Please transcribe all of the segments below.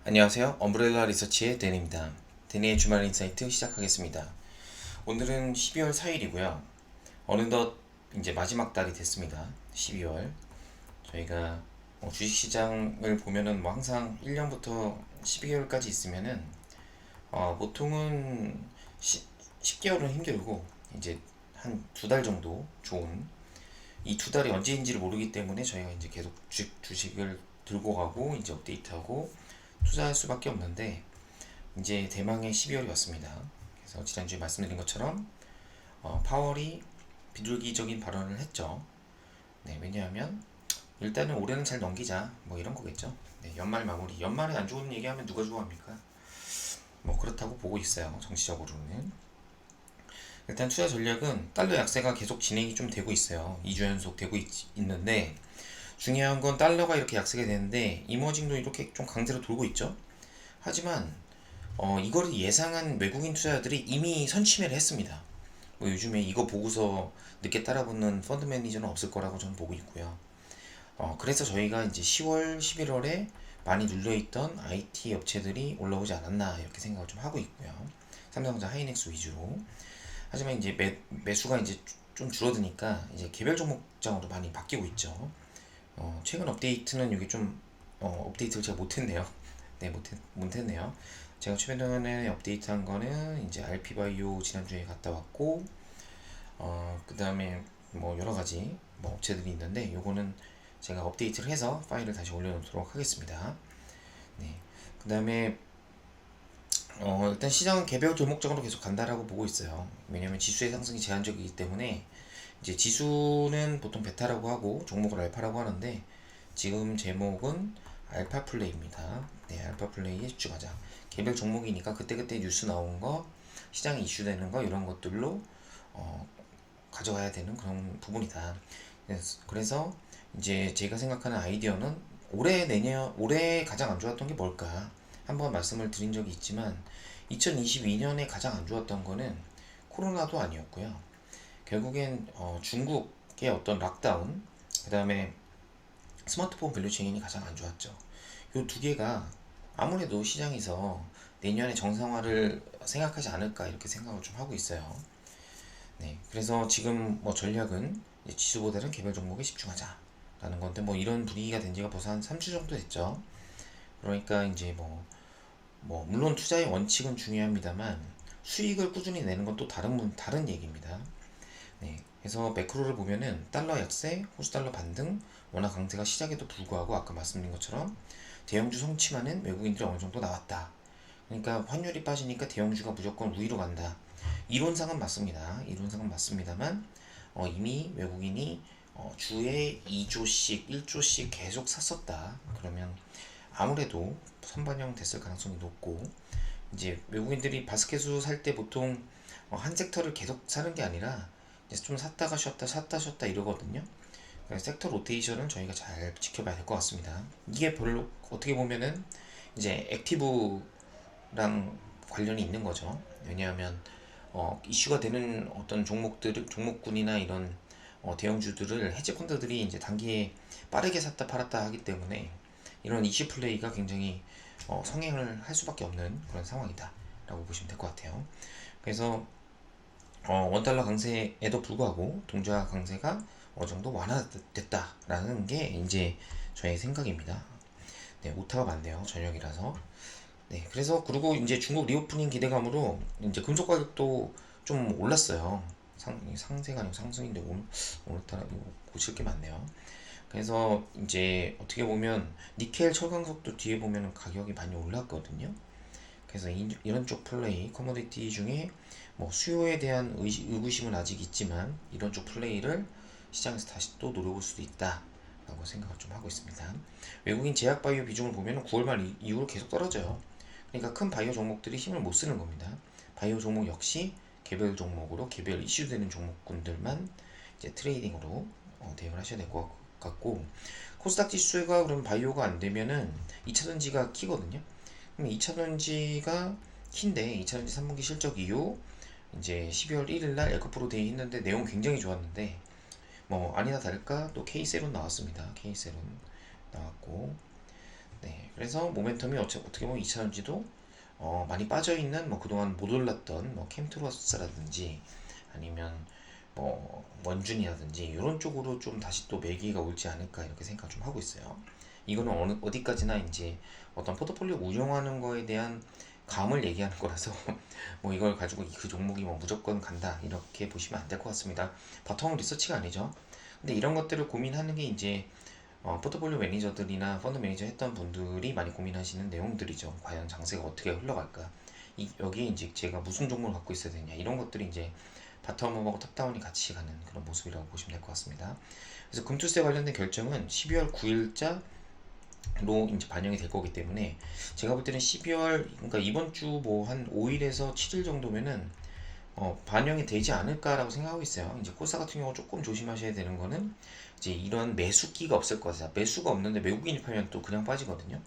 안녕하세요. 엄브렐라 리서치의 데니입니다. 데니의 주말 인사이트 시작하겠습니다. 오늘은 12월 4일이고요. 어느덧 이제 마지막 달이 됐습니다. 12월. 저희가 주식시장을 보면은 뭐 항상 1년부터 12개월까지 있으면은 보통은 10개월은 힘들고 이제 한 두 달 정도 좋은 이 두 달이 언제인지를 모르기 때문에 저희가 이제 계속 주식을 들고 가고 이제 업데이트하고 투자할 수밖에 없는데 이제 대망의 12월이 왔습니다. 그래서 지난주에 말씀드린 것처럼 파월이 비둘기적인 발언을 했죠. 네, 왜냐하면 일단은 올해는 잘 넘기자 뭐 이런 거겠죠. 네, 연말 마무리. 연말에 안 좋은 얘기하면 누가 좋아합니까? 뭐 그렇다고 보고 있어요. 정치적으로는. 일단 투자 전략은 달러 약세가 계속 진행이 좀 되고 있어요. 2주 연속 되고 있는데 중요한 건 달러가 이렇게 약세가 되는데 이머징도 이렇게 좀 강세로 돌고 있죠. 하지만 이거를 예상한 외국인 투자자들이 이미 선취매를 했습니다. 뭐 요즘에 이거 보고서 늦게 따라붙는 펀드 매니저는 없을 거라고 저는 보고 있고요. 그래서 저희가 이제 10월, 11월에 많이 눌려있던 IT 업체들이 올라오지 않았나 이렇게 생각을 좀 하고 있고요. 삼성전자 하이닉스 위주로. 하지만 이제 매수가 이제 좀 줄어드니까 이제 개별 종목장으로 많이 바뀌고 있죠. 최근 업데이트는 여기 좀 업데이트를 제가 못했네요. 네, 못했네요. 제가 최근에 업데이트한 거는 이제 RP바이오 지난주에 갔다 왔고, 그 다음에 뭐 여러 가지 뭐 업체들이 있는데, 요거는 제가 업데이트를 해서 파일을 다시 올려놓도록 하겠습니다. 네. 그 다음에 일단 시장은 개별 종목적으로 계속 간다라고 보고 있어요. 왜냐면 지수의 상승이 제한적이기 때문에 이제 지수는 보통 베타라고 하고 종목을 알파라고 하는데 지금 제목은 알파 플레이입니다. 네, 알파 플레이에 집중하자. 개별 종목이니까 그때그때 뉴스 나온 거, 시장에 이슈되는 거 이런 것들로 어, 가져가야 되는 그런 부분이다. 그래서 이제 제가 생각하는 아이디어는 올해 가장 안 좋았던 게 뭘까? 한번 말씀을 드린 적이 있지만 2022년에 가장 안 좋았던 거는 코로나도 아니었고요. 결국엔 중국의 어떤 락다운, 그 다음에 스마트폰 밸류체인이 가장 안 좋았죠. 이 두 개가 아무래도 시장에서 내년에 정상화를 생각하지 않을까 이렇게 생각을 좀 하고 있어요. 네, 그래서 지금 뭐 전략은 지수보다는 개별 종목에 집중하자라는 건데 뭐 이런 분위기가 된 지가 벌써 한 3주 정도 됐죠. 그러니까 이제 뭐 물론 투자의 원칙은 중요합니다만 수익을 꾸준히 내는 건 또 다른 얘기입니다. 네, 그래서 매크로를 보면은 달러 약세, 호주 달러 반등, 원화 강세가 시작에도 불구하고 아까 말씀드린 것처럼 대형주 성취만은 외국인들이 어느 정도 나왔다. 그러니까 환율이 빠지니까 대형주가 무조건 우위로 간다. 이론상은 맞습니다. 이론상은 맞습니다만 이미 외국인이 주에 2조씩, 1조씩 계속 샀었다. 그러면 아무래도 선반영 됐을 가능성이 높고 이제 외국인들이 바스켓으로 살 때 보통 한 섹터를 계속 사는 게 아니라 이제 좀 샀다가 쉬었다 샀다 쉬었다 이러거든요. 그래서 섹터 로테이션은 저희가 잘 지켜봐야 될 것 같습니다. 이게 별로 어떻게 보면은 이제 액티브랑 관련이 있는 거죠. 왜냐하면 이슈가 되는 어떤 종목군이나 이런 대형주들을 헤지 펀드들이 이제 단기에 빠르게 샀다 팔았다 하기 때문에 이런 이슈 플레이가 굉장히 성행을 할 수밖에 없는 그런 상황이다라고 보시면 될 것 같아요. 그래서 원달러 강세에도 불구하고 동자 강세가 어느 정도 완화됐다라는 게 이제 저의 생각입니다. 네, 오타가 많네요. 저녁이라서. 네, 그래서 그리고 이제 중국 리오프닝 기대감으로 이제 금속 가격도 좀 올랐어요. 상세가 아니고 상승인데 오늘따라 고칠 게 많네요. 그래서 이제 어떻게 보면 니켈 철강석도 뒤에 보면 가격이 많이 올랐거든요. 그래서 이런 쪽 플레이 커머디티 중에 뭐 수요에 대한 의구심은 아직 있지만 이런 쪽 플레이를 시장에서 다시 또 노려볼 수도 있다 라고 생각을 좀 하고 있습니다. 외국인 제약 바이오 비중을 보면 9월 말 이후로 계속 떨어져요. 그러니까 큰 바이오 종목들이 힘을 못 쓰는 겁니다. 바이오 종목 역시 개별 종목으로 개별 이슈되는 종목군들만 이제 트레이딩으로 대응을 하셔야 될 것 같고 코스닥 지수가 그럼 바이오가 안 되면은 2차전지가 키거든요. 그럼 2차전지가 키인데 2차전지 3분기 실적 이후 이제 12월 1일 날 에코프로 데이 했는데 내용 굉장히 좋았는데 뭐 아니나 다를까 또 K세론 나왔습니다. K세론 나왔고 네, 그래서 모멘텀이 어떻게 보면 2차전지도 많이 빠져있는 뭐 그동안 못 올랐던 뭐 캠트로스라든지 아니면 뭐 원준이라든지 이런 쪽으로 좀 다시 또 매기가 올지 않을까 이렇게 생각 좀 하고 있어요. 이거는 어디까지나 이제 어떤 포트폴리오 운영하는 거에 대한 감을 얘기하는 거라서 뭐 이걸 가지고 그 종목이 뭐 무조건 간다 이렇게 보시면 안 될 것 같습니다. 바텀 리서치가 아니죠. 근데 이런 것들을 고민하는 게 이제 포트폴리오 매니저들이나 펀드 매니저 했던 분들이 많이 고민하시는 내용들이죠. 과연 장세가 어떻게 흘러갈까? 여기에 이제 제가 무슨 종목을 갖고 있어야 되냐 이런 것들이 이제 바텀업하고 탑다운이 같이 가는 그런 모습이라고 보시면 될 것 같습니다. 그래서 금투세 관련된 결정은 12월 9일자로 이제 반영이 될 거기 때문에 제가 볼 때는 12월 그러니까 이번 주 뭐 한 5일에서 7일 정도면은 반영이 되지 않을까라고 생각하고 있어요. 이제 코스닥 같은 경우 조금 조심하셔야 되는 거는 이제 이런 매수기가 없을 거다. 매수가 없는데 외국인이 팔면 또 그냥 빠지거든요.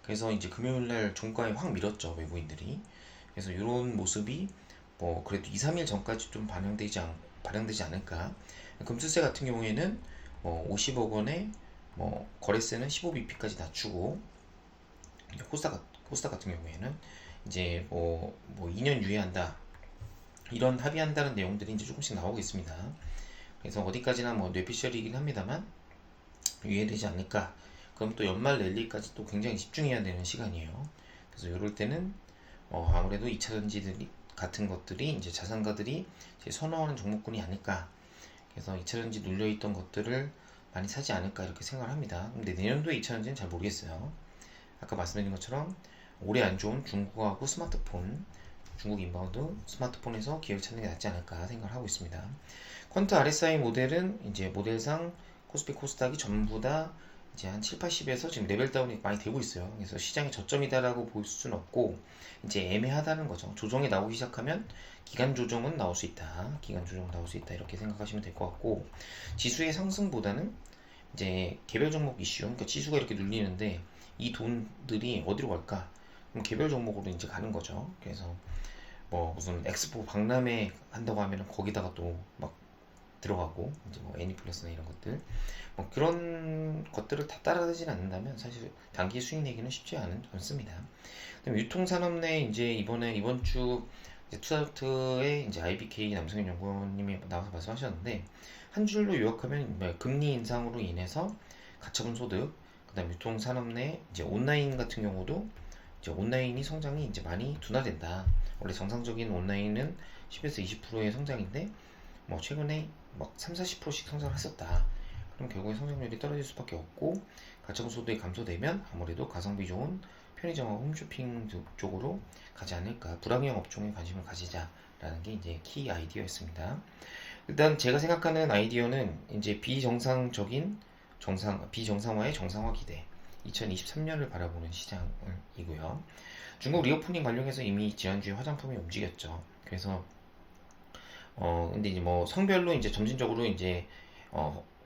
그래서 이제 금요일날 종가에 확 밀었죠, 외국인들이. 그래서 이런 모습이 뭐 그래도 2, 3일 전까지 좀 반영되지 않을까. 금투세 같은 경우에는 50억 원에 뭐 거래세는 15bp까지 낮추고 코스닥 같은 경우에는 이제 뭐 2년 유예한다. 이런 합의한다는 내용들이 이제 조금씩 나오고 있습니다. 그래서 어디까지나 뭐 뇌피셜이긴 합니다만 유예되지 않을까. 그럼 또 연말 랠리까지 또 굉장히 집중해야 되는 시간이에요. 그래서 이럴 때는 아무래도 2차전지들이 같은 것들이 이제 자산가들이 이제 선호하는 종목군이 아닐까. 그래서 2차전지 눌려있던 것들을 많이 사지 않을까 이렇게 생각을 합니다. 근데 내년도에 2차전지는 잘 모르겠어요. 아까 말씀드린 것처럼 올해 안 좋은 중국하고 스마트폰, 중국 인바운드 스마트폰에서 기회를 찾는 게 낫지 않을까 생각을 하고 있습니다. 퀀트 RSI 모델은 이제 모델상 코스피 코스닥이 전부 다 이제 한 7, 80에서 지금 레벨 다운이 많이 되고 있어요. 그래서 시장이 저점이다라고 볼 수는 없고 이제 애매하다는 거죠. 조정이 나오기 시작하면 기간 조정은 나올 수 있다. 기간 조정은 나올 수 있다. 이렇게 생각하시면 될 것 같고 지수의 상승보다는 이제 개별 종목 이슈, 그러니까 지수가 이렇게 눌리는데 이 돈들이 어디로 갈까? 그럼 개별 종목으로 이제 가는 거죠. 그래서 뭐 무슨 엑스포 박람회 한다고 하면 거기다가 또 막 들어가고 이제 뭐 애니플러스나 이런 것들 뭐 그런 것들을 다 따라가진 않는다면 사실 단기 수익 내기는 쉽지 않습니다. 그다음 유통산업 내 이제 이번 주 투자트의 이제 IBK 남성현 연구원님이 나와서 말씀하셨는데 한 줄로 요약하면 뭐 금리 인상으로 인해서 가처분 소득, 그다음 유통산업 내 이제 온라인 같은 경우도 이제 온라인이 성장이 이제 많이 둔화된다. 원래 정상적인 온라인은 10에서 20%의 성장인데 뭐 최근에 막 3, 40%씩 성장을 했었다. 그럼 결국에 성장률이 떨어질 수밖에 없고 가처분 소득이 감소되면 아무래도 가성비 좋은 편의점하고 홈쇼핑 쪽으로 가지 않을까. 불황형 업종에 관심을 가지자라는 게 이제 키 아이디어였습니다. 일단 제가 생각하는 아이디어는 이제 비정상화의 정상화 기대. 2023년을 바라보는 시장이고요. 중국 리오프닝 관련해서 이미 지난주에 화장품이 움직였죠. 그래서 근데 이제 뭐 성별로 이제 점진적으로 이제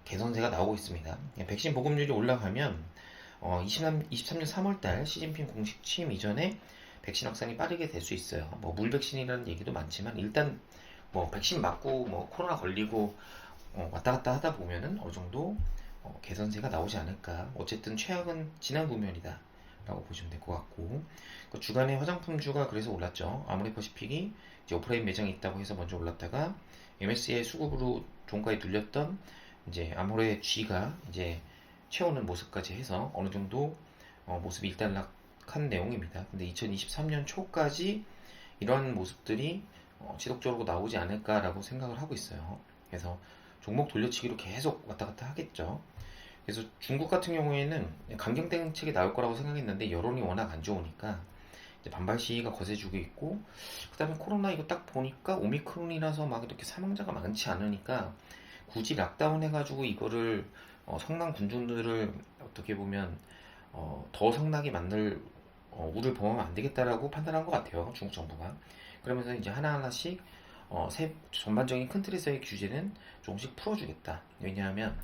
개선세가 나오고 있습니다. 백신 보급률이 올라가면 23년 3월달 시진핑 공식 취임 이전에 백신 확산이 빠르게 될 수 있어요. 뭐 물백신이라는 얘기도 많지만 일단 뭐 백신 맞고 뭐 코로나 걸리고 왔다 갔다 하다 보면은 어느 정도 개선세가 나오지 않을까. 어쨌든 최악은 지난 국면이다 라고 보시면 될 것 같고 그 주간에 화장품주가 그래서 올랐죠. 아모레퍼시픽이 이제 오프라인 매장이 있다고 해서 먼저 올랐다가 MSCI 수급으로 종가에 눌렸던 이제 아모레 G가 이제 채우는 모습까지 해서 어느 정도 모습이 일단락한 내용입니다. 근데 2023년 초까지 이런 모습들이 지속적으로 나오지 않을까라고 생각을 하고 있어요. 그래서 종목 돌려치기로 계속 왔다 갔다 하겠죠. 그래서 중국 같은 경우에는 강경 대응책이 나올 거라고 생각했는데 여론이 워낙 안 좋으니까 이제 반발 시위가 거세지고 있고 그다음에 코로나 이거 딱 보니까 오미크론이라서 막 이렇게 사망자가 많지 않으니까 굳이 락다운 해가지고 이거를 성남 군중들을 어떻게 보면 더 성나게 만들 우를 범하면 안 되겠다라고 판단한 것 같아요. 중국 정부가. 그러면서 이제 하나하나씩 전반적인 큰 틀에서의 규제는 조금씩 풀어주겠다. 왜냐하면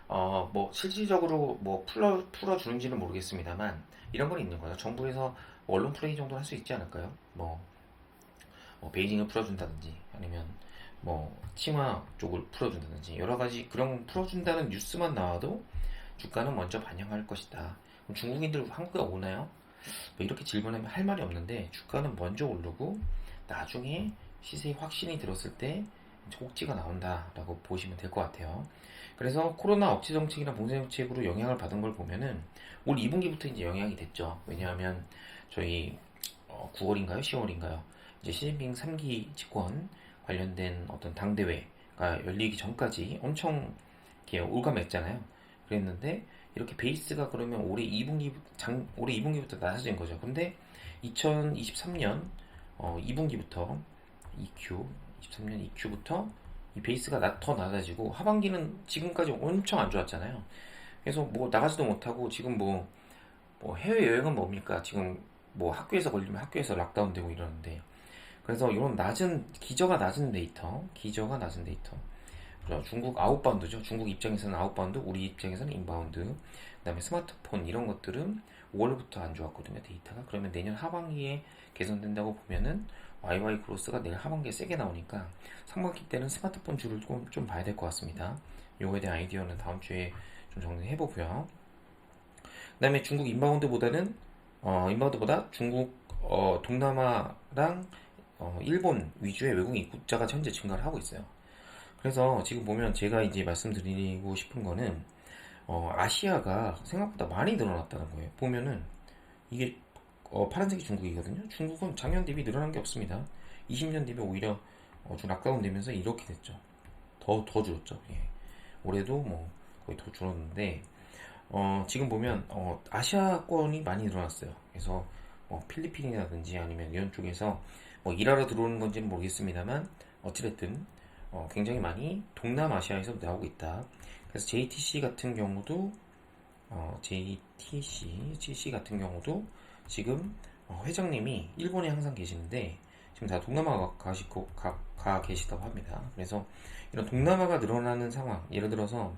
뭐 실질적으로 뭐 풀어주는지는 모르겠습니다만 이런 건 있는 거죠. 정부에서 뭐 언론 플레이 정도 할 수 있지 않을까요? 베이징을 풀어준다든지 아니면 뭐 칭화 쪽을 풀어준다든지 여러 가지 그런 풀어준다는 뉴스만 나와도 주가는 먼저 반영할 것이다. 그럼 중국인들 한국에 오나요? 뭐 이렇게 질문하면 할 말이 없는데 주가는 먼저 오르고 나중에 시세에 확신이 들었을 때 이제 꼭지가 나온다라고 보시면 될 것 같아요. 그래서 코로나 억제 정책이나 봉쇄 정책으로 영향을 받은 걸 보면은 올 2분기부터 이제 영향이 됐죠. 왜냐하면 저희 9월인가요? 10월인가요? 이제 시진핑 3기 집권 관련된 어떤 당대회가 열리기 전까지 엄청 이렇게 올가맸잖아요. 그랬는데 이렇게 베이스가 그러면 올해 2분기부터 낮아진 거죠. 근데 2023년 2분기부터 EQ 23년 EQ부터 이 베이스가 더 낮아지고 하반기는 지금까지 엄청 안 좋았잖아요. 그래서 뭐 나가지도 못하고 지금 뭐 해외 여행은 뭡니까? 지금 뭐 학교에서 걸리면 학교에서 락다운 되고 이러는데 그래서 이런 기저가 낮은 데이터 중국 아웃바운드죠. 중국 입장에서는 아웃바운드, 우리 입장에서는 인바운드. 그다음에 스마트폰 이런 것들은 5월부터 안 좋았거든요. 데이터가. 그러면 내년 하반기에 개선된다고 보면은 YY 그로스가 내일 하반기에 세게 나오니까 상반기 때는 스마트폰 줄을 좀 봐야 될 것 같습니다. 요거에 대한 아이디어는 다음 주에 좀 정리해보고요. 그다음에 중국 인바운드보다 중국 동남아랑 일본 위주의 외국인 입국자가 현재 증가를 하고 있어요. 그래서 지금 보면 제가 이제 말씀드리고 싶은 거는 아시아가 생각보다 많이 늘어났다는 거예요. 보면은 이게 파란색이 중국이거든요. 중국은 작년 대비 늘어난 게 없습니다. 20년 대비 오히려 좀 락다운 되면서 이렇게 됐죠. 더 줄었죠. 예. 올해도 뭐 거의 더 줄었는데 지금 보면 아시아권이 많이 늘어났어요. 그래서 필리핀이라든지 아니면 이런 쪽에서 뭐 일하러 들어오는 건지는 모르겠습니다만 어찌됐든 굉장히 많이 동남아시아에서 나오고 있다. 그래서 JTC 같은 경우도 JTC 같은 경우도 지금 회장님이 일본에 항상 계시는데 지금 다 동남아 가 계시다고 합니다. 그래서 이런 동남아가 늘어나는 상황, 예를 들어서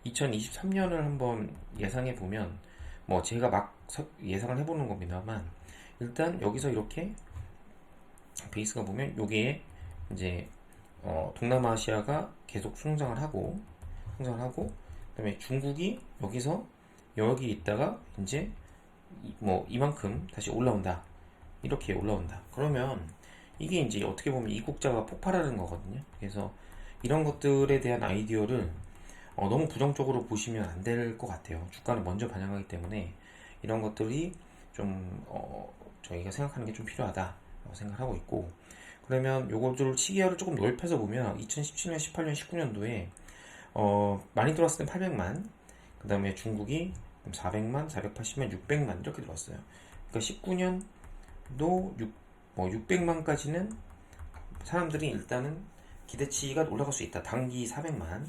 2023년을 한번 예상해 보면 뭐 제가 막 예상을 해보는 겁니다만 일단 여기서 이렇게 베이스가 보면 여기에 이제 동남아시아가 계속 성장을 하고 그다음에 중국이 여기 있다가 이제 뭐 이만큼 다시 올라온다. 이렇게 올라온다. 그러면 이게 이제 어떻게 보면 이국자가 폭발하는 거거든요. 그래서 이런 것들에 대한 아이디어를 너무 부정적으로 보시면 안 될 것 같아요. 주가는 먼저 반영하기 때문에 이런 것들이 좀 저희가 생각하는 게 좀 필요하다고 생각하고 있고 그러면 요거들 시기열을 조금 넓혀서 보면 2017년, 18년, 19년도에 많이 들어왔을 땐 800만 그 다음에 중국이 400만, 480만, 600만 이렇게 들어왔어요. 그러니까 19년도 600만까지는 사람들이 일단은 기대치가 올라갈 수 있다. 단기 400만.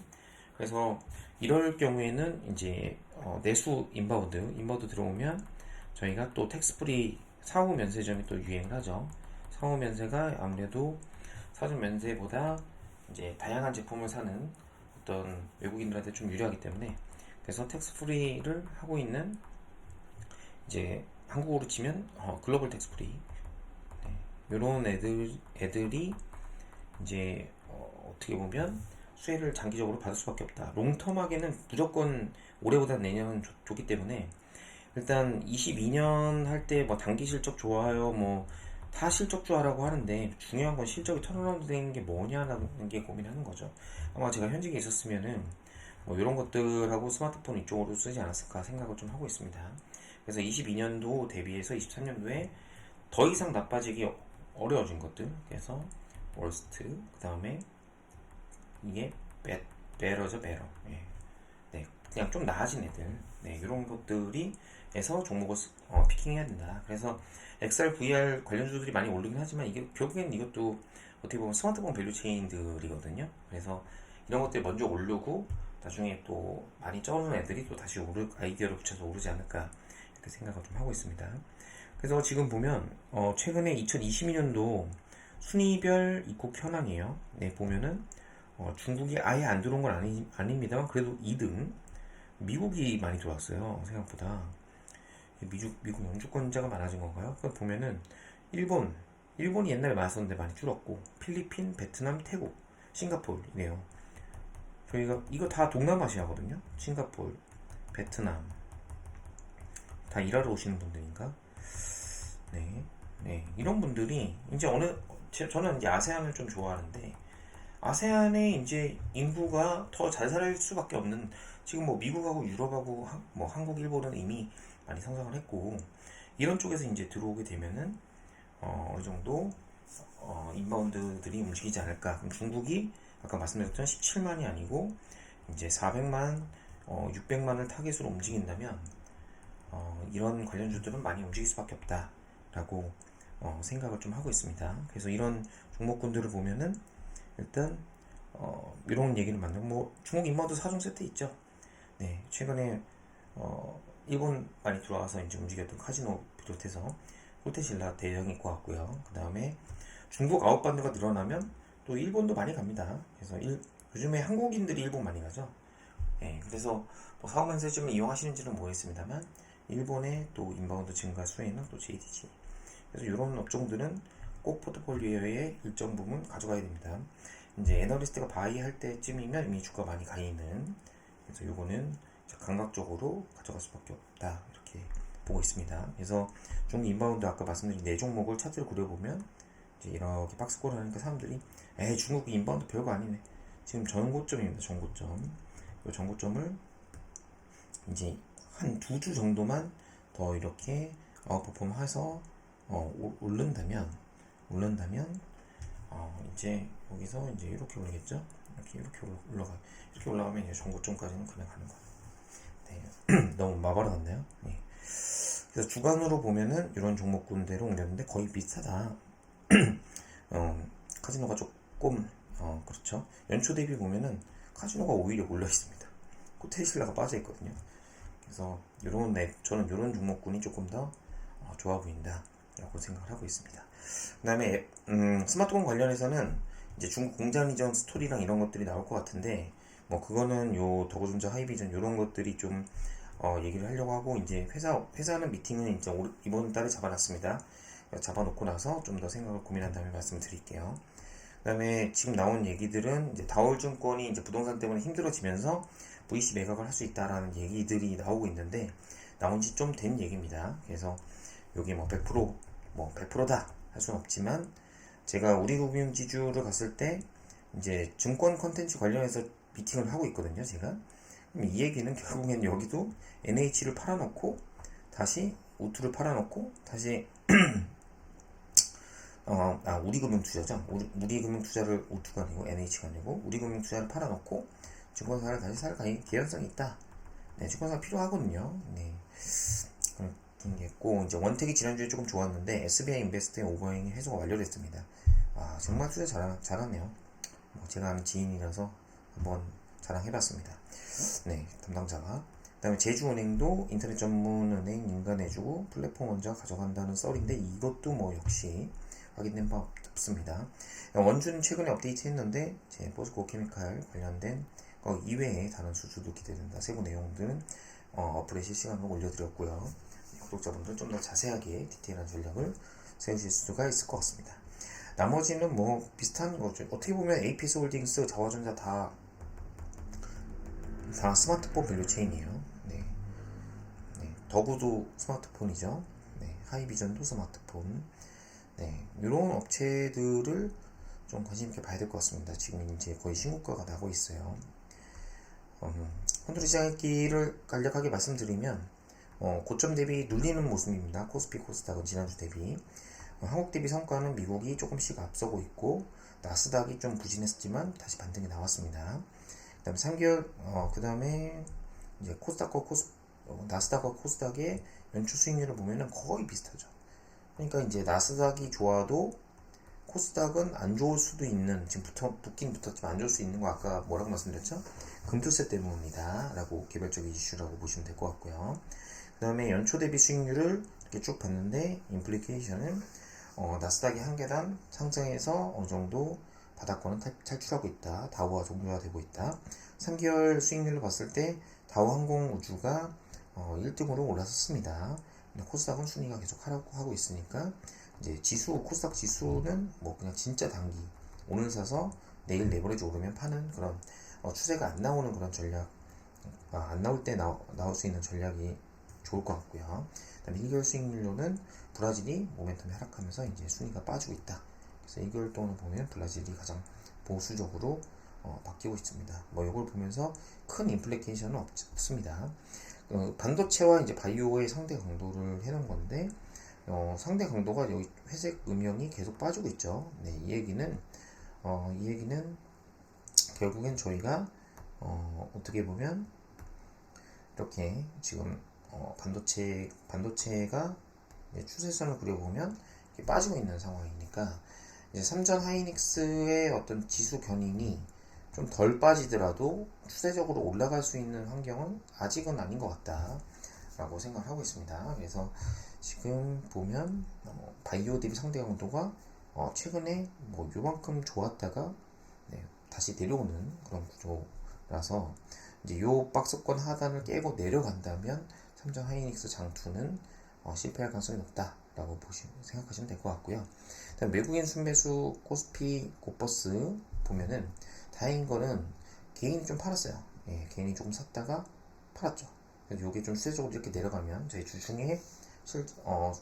그래서 이럴 경우에는 이제 내수 인바운드 들어오면 저희가 또 텍스프리 사후 면세점이 또 유행을 하죠. 사후 면세가 아무래도 사전 면세보다 이제 다양한 제품을 사는 어떤 외국인들한테 좀 유리하기 때문에 그래서 텍스프리를 하고 있는 이제 한국어로 치면 글로벌 텍스프리 이런 애들이 이제 어떻게 보면 수혜를 장기적으로 받을 수밖에 없다. 롱텀하게는 무조건 올해보다 내년은 좋기 때문에 일단 22년 할 때 뭐 단기 실적 좋아요 뭐 다 실적주하라고 하는데 중요한 건 실적이 턴어라운드 되는 게 뭐냐라는 게 고민하는 거죠. 아마 제가 현직에 있었으면은 뭐 이런 것들하고 스마트폰 이쪽으로 쓰지 않았을까 생각을 좀 하고 있습니다. 그래서 22년도 대비해서 23년도에 더 이상 나빠지기 어려워진 것들 그래서 월스트 그 다음에 이게 베러죠 베러 예. 네, 그냥 좀 나아진 애들 네, 이런 것들이 에서 종목을 피킹해야 된다. 그래서 XR, VR 관련주들이 많이 오르긴 하지만 이게 결국엔 이것도 어떻게 보면 스마트폰 밸류 체인들이거든요. 그래서 이런 것들이 먼저 오르고 나중에 또 많이 쩌는 애들이 또 다시 아이디어를 붙여서 오르지 않을까 이렇게 생각을 좀 하고 있습니다. 그래서 지금 보면 최근에 2022년도 순위별 입국 현황이에요. 네, 보면은 중국이 아예 안 들어온 건 아닙니다만 그래도 2등 미국이 많이 들어왔어요. 생각보다 미국 영주권자가 많아진 건가요? 그 보면은 일본이 옛날에 많았었는데 많이 줄었고 필리핀, 베트남, 태국, 싱가포르이네요. 저희가 이거 다 동남아시아거든요. 싱가포르, 베트남, 다 일하러 오시는 분들인가? 네, 네, 이런 분들이 이제 저는 이제 아세안을 좀 좋아하는데 아세안에 이제 인구가 더 잘 살 수밖에 없는 지금 뭐 미국하고 유럽하고 뭐 한국, 일본은 이미 많이 성장을 했고 이런 쪽에서 이제 들어오게 되면은 어느 정도 인바운드들이 움직이지 않을까. 그럼 중국이 아까 말씀드렸던 17만이 아니고 이제 400만, 600만을 타겟으로 움직인다면 이런 관련주들은 많이 움직일 수밖에 없다라고 생각을 좀 하고 있습니다. 그래서 이런 종목군들을 보면은 일단 이런 얘기를 만들고 뭐 중국 인바운드 4종 세트 있죠. 네, 최근에 일본 많이 들어와서 이제 움직였던 카지노 비롯해서 호텔신라 대형 있고 같고요. 그 다음에 중국 아웃바운드가 늘어나면 또 일본도 많이 갑니다. 그래서 요즘에 한국인들이 일본 많이 가죠. 예, 그래서 뭐 사업 면세점을 이용하시는지는 모르겠습니다만 일본의 또 인바운드 증가 수혜는 또 JTG. 그래서 이런 업종들은 꼭 포트폴리오에 일정 부분 가져가야 됩니다. 이제 애널리스트가 바이 할 때쯤이면 이미 주가 많이 가 있는. 그래서 요거는 감각적으로 가져갈 수밖에 없다 이렇게 보고 있습니다. 그래서 중국 인바운드 아까 말씀드린 네 종목을 차트를 그려보면 이제 이렇게 박스꼴을 하니까 사람들이 에이 중국 인바운드 별거 아니네. 지금 전고점입니다. 전고점. 이 전고점을 이제 한 두 주 정도만 더 이렇게 아웃퍼폼 해서 오른다면 이제 여기서 이제 이렇게 올리겠죠? 이렇게 올라가면 이제 전고점까지는 그냥 가는 거예요. 네. 너무 마발랐나요? 네. 그래서 주간으로 보면은 이런 종목군대로 옮겼는데 거의 비슷하다. 카지노가 조금 그렇죠. 연초 대비 보면은 카지노가 오히려 올라 있습니다. 코테이실라가 빠져 있거든요. 그래서 저는 이런 종목군이 조금 더 좋아 보인다라고 생각을 하고 있습니다. 그다음에 스마트폰 관련해서는 이제 중국 공장 이전 스토리랑 이런 것들이 나올 것 같은데 뭐 그거는 요 더고전자 하이비전 이런 것들이 좀 얘기를 하려고 하고 이제 회사는 미팅은 이제 이번 달에 잡아놨습니다. 잡아놓고 나서 좀 더 생각을 고민한 다음에 말씀드릴게요. 그 다음에 지금 나온 얘기들은 이제 다올증권이 이제 부동산 때문에 힘들어지면서 VC 매각을 할 수 있다라는 얘기들이 나오고 있는데 나온 지 좀 된 얘기입니다. 그래서 여기 뭐 100%다 할 수는 없지만 제가 우리금융지주를 갔을 때 이제 증권 컨텐츠 관련해서 미팅을 하고 있거든요. 제가 그럼 이 얘기는 결국엔 여기도 NH를 팔아놓고 다시 우투를 팔아놓고 다시 우리금융투자죠. 우리금융투자를 우투가 아니고 NH가 아니고 우리금융투자를 팔아놓고 증권사를 다시 살 개연성이 있다. 네, 증권사가 필요하거든요. 네. 그런 게 있고 이제 원택이 지난주에 조금 좋았는데 SBI 인베스트의 오버행이 해소가 완료됐습니다. 정말 투자 잘하네요. 제가 아는 지인이라서 한번 자랑해봤습니다. 네, 담당자가. 그 다음에 제주은행도 인터넷 전문은행 인간해주고 플랫폼 원자 가져간다는 썰인데 이것도 뭐 역시 확인된 바 없습니다. 원주는 최근에 업데이트 했는데 제 포스코 케미칼 관련된 거 이외에 다른 수주도 기대된다. 세부 내용들은 어플에 실시간으로 올려드렸고요. 구독자분들은 좀 더 자세하게 디테일한 전략을 세우실 수가 있을 것 같습니다. 나머지는 뭐 비슷한 거죠. 어떻게 보면 APS 홀딩스, 자화전자 다 스마트폰 밸류 체인이에요. 네. 더구도 스마트폰이죠. 네. 하이비전도 스마트폰. 네. 이런 업체들을 좀 관심 있게 봐야 될 것 같습니다. 지금 이제 거의 신고가가 나고 있어요. 펀드 시장의 길을 간략하게 말씀드리면 고점 대비 눌리는 모습입니다. 코스피 코스닥은 지난주 대비 한국 대비 성과는 미국이 조금씩 앞서고 있고 나스닥이 좀 부진했지만 다시 반등이 나왔습니다. 그다음에 3개월 그다음에 이제 나스닥과 코스닥의 연초 수익률을 보면은 거의 비슷하죠. 그러니까 이제 나스닥이 좋아도 코스닥은 안 좋을 수도 있는 지금 붙긴 붙었지만 안 좋을 수 있는 거 아까 뭐라고 말씀드렸죠? 금투세 때문이다 라고 개별적인 이슈라고 보시면 될 것 같고요. 그 다음에 연초 대비 수익률을 이렇게 쭉 봤는데 임플리케이션은 나스닥이 한 계단 상승해서 어느 정도 바닥권은 탈출하고 있다. 다우와 동조화되고 있다. 3개월 수익률을 봤을 때 다우항공우주가 1등으로 올라섰습니다. 코스닥은 순위가 계속 하락하고 있으니까 이제 코스닥 지수는 뭐 그냥 진짜 단기 오늘 사서 내일 레버리지 오르면 파는 그런 추세가 안 나오는 그런 전략, 안 나올 때 나올 수 있는 전략이 좋을 것 같고요. 그다음에 1개월 수익률로는 브라질이 모멘텀이 하락하면서 이제 순위가 빠지고 있다. 그래서 1개월 동안 보면 브라질이 가장 보수적으로 바뀌고 있습니다. 뭐 이걸 보면서 큰 임플리케이션은 없습니다. 반도체와 이제 바이오의 상대 강도를 해놓은 건데 상대 강도가 여기 회색 음영이 계속 빠지고 있죠. 네, 이 얘기는 결국엔 저희가 어떻게 보면 이렇게 지금 반도체가 추세선을 그려보면 이렇게 빠지고 있는 상황이니까 이제 삼전 하이닉스의 어떤 지수 견인이 좀 덜 빠지더라도 추세적으로 올라갈 수 있는 환경은 아직은 아닌 것 같다 라고 생각을 하고 있습니다. 그래서 지금 보면 바이오 대비 상대 강도가 최근에 뭐 요만큼 좋았다가 다시 내려오는 그런 구조라서 이제 요 박스권 하단을 깨고 내려간다면 삼성 하이닉스 장투는 실패할 가능성이 높다라고 생각하시면 될 것 같고요. 다음 외국인 순매수 코스피 고버스 보면은 다행인 거는 개인이 좀 팔았어요. 예, 개인이 조금 샀다가 팔았죠. 그래서 요게 좀 수세적으로 이렇게 내려가면 저희 주중에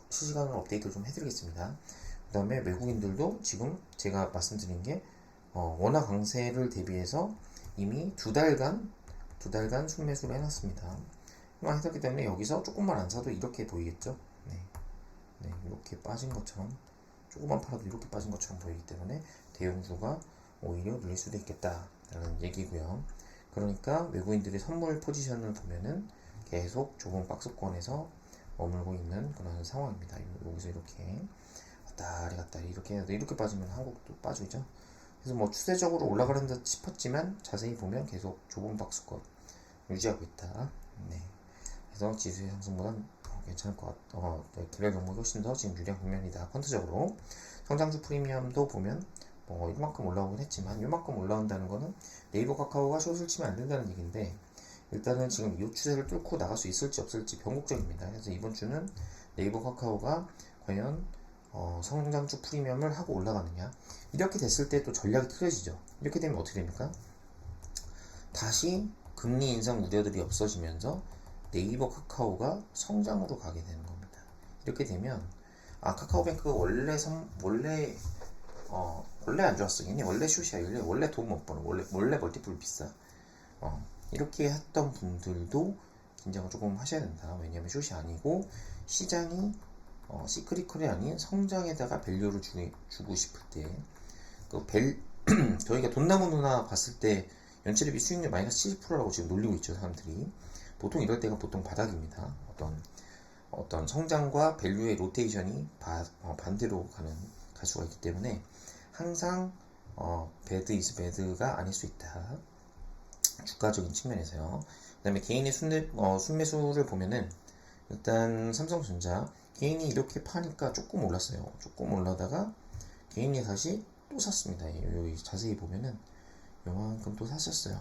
실시간으로 업데이트를 좀 해드리겠습니다. 그 다음에 외국인들도 지금 제가 말씀드린 게 원화 강세를 대비해서 이미 두 달간 순매수를 해놨습니다. 해놨기 때문에 여기서 조금만 안 사도 이렇게 보이겠죠. 네, 이렇게 빠진 것처럼 조금만 팔아도 이렇게 빠진 것처럼 보이기 때문에 대형주가 오히려 늘릴 수도 있겠다라는 얘기고요. 그러니까 외국인들의 선물 포지션을 보면은 계속 좁은 박스권에서 머물고 있는 그런 상황입니다. 여기서 이렇게 갔다리 이렇게 빠지면 한국도 빠지죠. 그래서 뭐 추세적으로 올라가는 듯 싶었지만 자세히 보면 계속 좁은 박스권 유지하고 있다. 네. 그래서 지수의 상승보단 괜찮을 것 같아. 개별 종목이 훨씬 더 지금 유리한 국면이다. 퀀트적으로 성장주 프리미엄도 보면 이만큼 올라오긴 했지만 이만큼 올라온다는 거는 네이버 카카오가 숏을 치면 안 된다는 얘기인데 일단은 지금 이 추세를 뚫고 나갈 수 있을지 없을지 변곡적입니다. 그래서 이번 주는 네이버 카카오가 과연 성장주 프리미엄을 하고 올라가느냐 이렇게 됐을 때 또 전략이 틀어지죠. 이렇게 되면 어떻게 됩니까? 다시 금리 인상 우려들이 없어지면서 네이버 카카오가 성장으로 가게 되는 겁니다. 이렇게 되면 카카오뱅크가 원래 안 좋았어. 얘네 원래 숏이야. 원래 돈 못 버는. 원래 멀티플 비싸. 이렇게 했던 분들도 긴장을 조금 하셔야 된다. 왜냐면 숏이 아니고 시장이 시크릿컬이 아닌 성장에다가 밸류를 주고 싶을 때 저희가 돈나무 누나 봤을 때 연체대비 수익률 마이너스 70%라고 지금 놀리고 있죠. 사람들이. 보통 이럴 때가 보통 바닥입니다. 어떤 성장과 밸류의 로테이션이 반대로 갈 수가 있기 때문에 항상 배드 이즈 배드가 아닐 수 있다. 주가적인 측면에서요. 그 다음에 개인의 순매수를 보면은 일단 삼성전자 개인이 이렇게 파니까 조금 올랐어요. 조금 올라다가 개인이 다시 또 샀습니다. 여기 자세히 보면은 요만큼 또 샀었어요.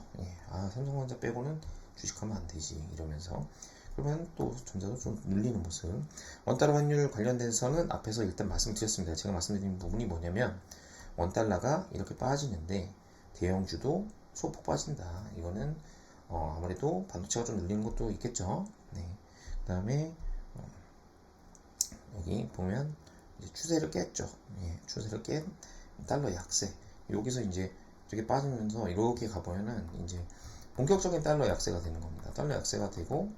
삼성전자 빼고는 주식하면 안 되지 이러면서 그러면 또 전자도 좀 눌리는 모습. 원달러 환율 관련돼서는 앞에서 일단 말씀드렸습니다. 제가 말씀드린 부분이 뭐냐면 원달러가 이렇게 빠지는데 대형주도 소폭 빠진다. 이거는 아무래도 반도체가 좀 눌리는 것도 있겠죠. 네. 그 다음에 여기 보면 이제 추세를 깼죠. 추세를 깬 달러 약세. 여기서 이제 이렇게 빠지면서 이렇게 가보면은 이제 본격적인 달러 약세가 되는 겁니다. 달러 약세가 되고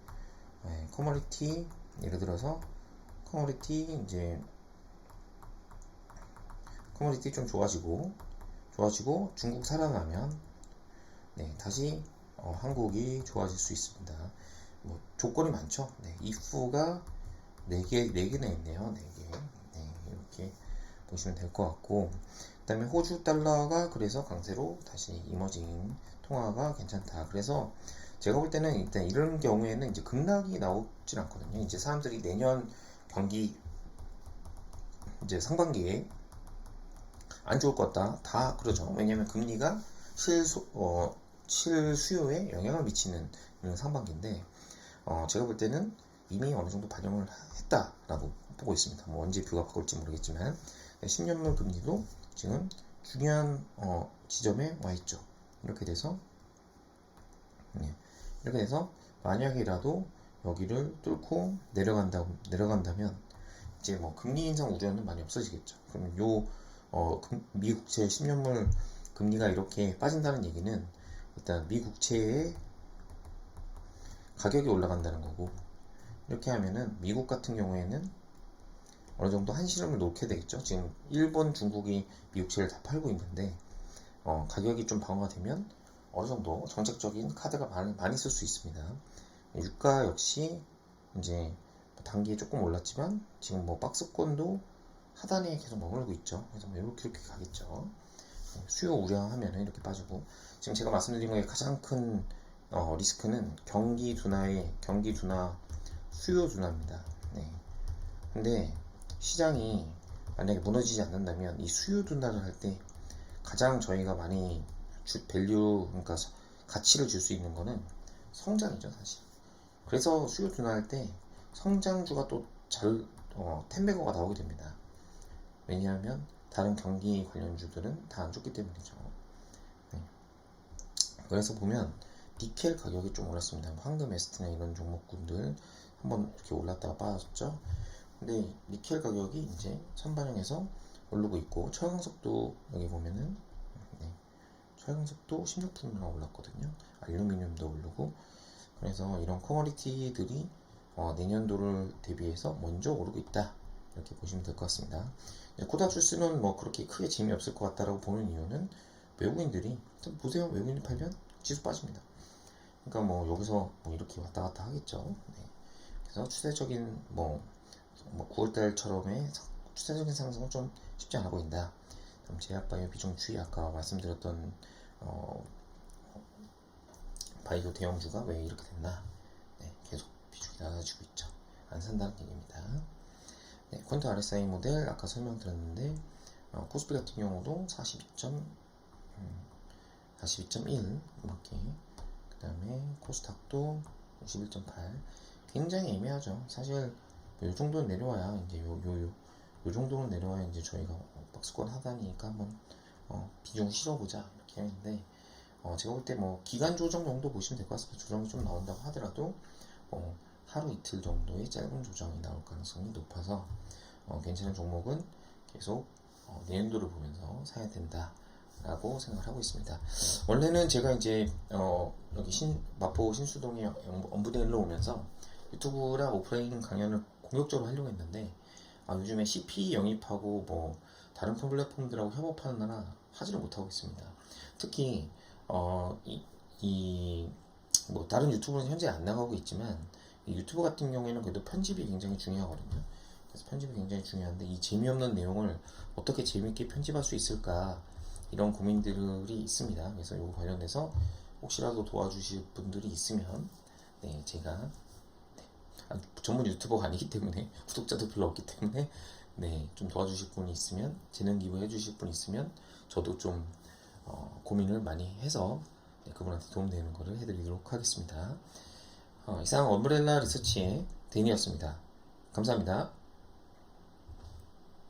커머디티 예를 들어서 커머디티 좀 좋아지고 중국 살아나면 다시 한국이 좋아질 수 있습니다. 뭐 조건이 많죠. if가 4개나 있네요. 4개. 이렇게 보시면 될 것 같고 그 다음에 호주 달러가 그래서 강세로 다시 이머징 통화가 괜찮다. 그래서 제가 볼 때는 일단 이런 경우에는 이제 급락이 나오진 않거든요. 이제 사람들이 내년 경기 이제 상반기에 안 좋을 것 같다. 다 그러죠. 왜냐면 금리가 실수요에 영향을 미치는 상반기인데 제가 볼 때는 이미 어느 정도 반영을 했다라고 보고 있습니다. 뭐 언제 뷰가 바꿀지 모르겠지만 10년물 금리도 지금 중요한 지점에 와 있죠. 이렇게 돼서 만약이라도 여기를 뚫고 내려간다면 이제 뭐 금리 인상 우려는 많이 없어지겠죠. 그럼 미 국채 10년물 금리가 이렇게 빠진다는 얘기는 일단 미 국채의 가격이 올라간다는 거고, 이렇게 하면은 미국 같은 경우에는 어느 정도 한시름을 놓게 되겠죠. 지금 일본, 중국이 미국채를 다 팔고 있는데 가격이 좀 방어가 되면 어느 정도 정책적인 카드가 많이 쓸 수 있습니다. 유가 역시 이제 단기에 조금 올랐지만 지금 뭐 박스권도 하단에 계속 머물고 있죠. 그래서 뭐 이렇게 가겠죠. 수요 우려하면 이렇게 빠지고, 지금 제가 말씀드린 거에 가장 큰 리스크는 경기 둔화, 수요 둔화입니다. 네. 근데 시장이 만약에 무너지지 않는다면 이 수요 둔화를 할 때 가장 저희가 많이 그러니까 가치를 줄 수 있는 거는 성장이죠, 사실. 그래서 수요 둔화할 때 성장주가 또 텐베거가 나오게 됩니다. 왜냐하면 다른 경기 관련주들은 다 안 좋기 때문이죠. 네. 그래서 보면 니켈 가격이 좀 올랐습니다. 황금 에스트나 이런 종목군들 한번 이렇게 올랐다가 빠졌죠. 근데 니켈 가격이 이제 선반영해서 오르고 있고, 철강석도 여기 보면은 철강석도 16%나 올랐거든요. 알루미늄도 오르고, 그래서 이런 커머디티들이 내년도를 대비해서 먼저 오르고 있다, 이렇게 보시면 될 것 같습니다. 코닥주스는 뭐 그렇게 크게 재미없을 것 같다라고 보는 이유는 외국인들이 보세요. 외국인이 팔면 지수 빠집니다. 그러니까 뭐 여기서 뭐 이렇게 왔다 갔다 하겠죠. 네. 그래서 추세적인 9월달처럼의 추세적인 상승은 좀 쉽지 않아 보인다. 그럼 제약바이오 비중 추이, 아까 말씀드렸던 바이오 대형주가 왜 이렇게 됐나? 네, 계속 비중이 낮아지고 있죠. 안 산다는 얘기입니다. 네, 퀀트 RSI 모델 아까 설명드렸는데 코스피 같은 경우도 42.1 이렇게, 그 다음에 코스닥도 51.8. 굉장히 애매하죠. 사실 요 정도는 내려와야 이제 요 정도는 내려와야 이제 저희가 박스권 하단이니까 한번 비중 실어보자 이렇게 했는데, 제가 볼 때 뭐 기간 조정 정도 보시면 될 것 같습니다. 조정이 좀 나온다고 하더라도 하루 이틀 정도의 짧은 조정이 나올 가능성이 높아서 괜찮은 종목은 계속 내년도를 보면서 사야 된다 라고 생각을 하고 있습니다. 원래는 제가 이제 여기 마포 신수동에 엄부대일로 오면서 유튜브랑 오프라인 강연을 공격적으로 하려고 했는데, 요즘에 CP 영입하고 뭐 다른 플랫폼들하고 협업하느라 하지를 못하고 있습니다. 특히 뭐 다른 유튜브는 현재 안 나가고 있지만, 이 유튜브 같은 경우에는 그래도 편집이 굉장히 중요하거든요. 그래서 편집이 굉장히 중요한데, 이 재미없는 내용을 어떻게 재밌게 편집할 수 있을까, 이런 고민들이 있습니다. 그래서 이거 관련해서 혹시라도 도와주실 분들이 있으면, 네, 제가 전문 유튜버가 아니기 때문에 구독자도 별로 없기 때문에 좀 도와주실 분이 있으면, 재능 기부해 주실 분이 있으면 저도 좀 고민을 많이 해서 그분한테 도움되는 거를 해드리도록 하겠습니다. 이상 엄브렐라 리서치의 데니였습니다. 감사합니다.